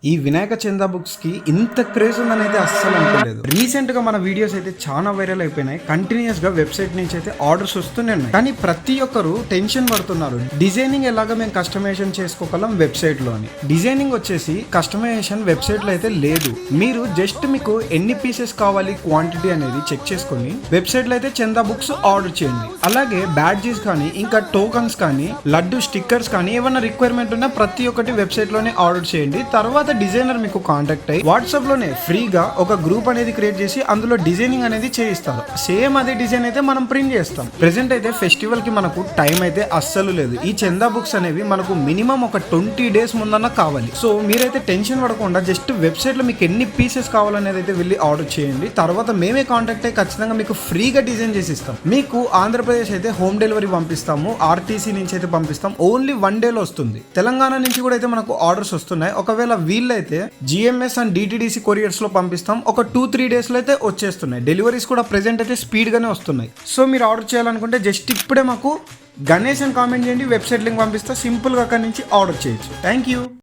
ఈ వినాయక చందా బుక్స్ కి ఇంత క్రేజ్ ఉందని అయితే అస్సలు అనుకోలేదు. రీసెంట్ గా మన వీడియోస్ అయితే చాలా వైరల్ అయిపోయినాయి. కంటిన్యూస్ గా వెబ్సైట్ నుంచి అయితే ఆర్డర్స్ వస్తూనే ఉన్నాయి. కానీ ప్రతి ఒక్కరు టెన్షన్ పడుతున్నారు. డిజైనింగ్ ఎలాగా మేము కస్టమైజేషన్ చేసుకోగలం వెబ్సైట్ లో అని. డిజైనింగ్ వచ్చేసి కస్టమైజేషన్ వెబ్సైట్ లో అయితే లేదు. మీరు జస్ట్ మీకు ఎన్ని పీసెస్ కావాలి క్వాంటిటీ అనేది చెక్ చేసుకుని వెబ్సైట్ లో అయితే చందా బుక్స్ ఆర్డర్ చేయండి. అలాగే బ్యాడ్జెస్ కానీ ఇంకా టోకన్స్ కానీ లడ్డు స్టిక్కర్స్ కానీ ఏమైనా రిక్వైర్మెంట్ ఉన్నా ప్రతి ఒక్కటి వెబ్సైట్ లోనే ఆర్డర్ చేయండి. తర్వాత డిజైనర్ మీకు కాంటాక్ట్ అయ్యి వాట్సాప్ లోనే ఫ్రీగా ఒక గ్రూప్ అనేది క్రియేట్ చేసి అందులో డిజైనింగ్ అనేది చేయిస్తారు. సేమ్ అదే డిజైన్ అయితే మనం ప్రింట్ చేస్తాం. ప్రెసెంట్ అయితే ఫెస్టివల్ కి మనకు టైం అయితే అస్సలు లేదు. ఈ చందా బుక్స్ అనేవి మనకు మినిమం ఒక 20 days ముందన్న కావాలి. సో మీరైతే టెన్షన్ పడకుండా జస్ట్ వెబ్సైట్ లో మీకు ఎన్ని పీసెస్ కావాలనేది అయితే వెళ్ళి ఆర్డర్ చేయండి. తర్వాత మేమే కాంటాక్ట్ అయ్యి ఖచ్చితంగా మీకు ఫ్రీగా డిజైన్ చేసి ఇస్తాం. మీకు ఆంధ్రప్రదేశ్ అయితే హోమ్ డెలివరీ పంపిస్తాము. ఆర్టీసీ నుంచి అయితే పంపిస్తాం. ఓన్లీ 1 day లో వస్తుంది. తెలంగాణ నుంచి కూడా అయితే మనకు ఆర్డర్స్ వస్తున్నాయి. ఒకవేళ అయితే జిఎంఎస్ అండ్ డిటిడిసి కొరియర్స్ లో పంపిస్తాం. ఒక 2-3 days లో అయితే వచ్చేస్తున్నాయి. డెలివరీస్ కూడా ప్రెసెంట్ అయితే స్పీడ్ గానే వస్తున్నాయి. సో మీరు ఆర్డర్ చేయాలనుకుంటే జస్ట్ ఇప్పుడే మాకు గణేష్ అని కామెంట్ చేయండి. వెబ్సైట్ లింక్ పంపిస్తా. సింపుల్ గా అక్కడి నుంచి ఆర్డర్ చేయొచ్చు. Thank you.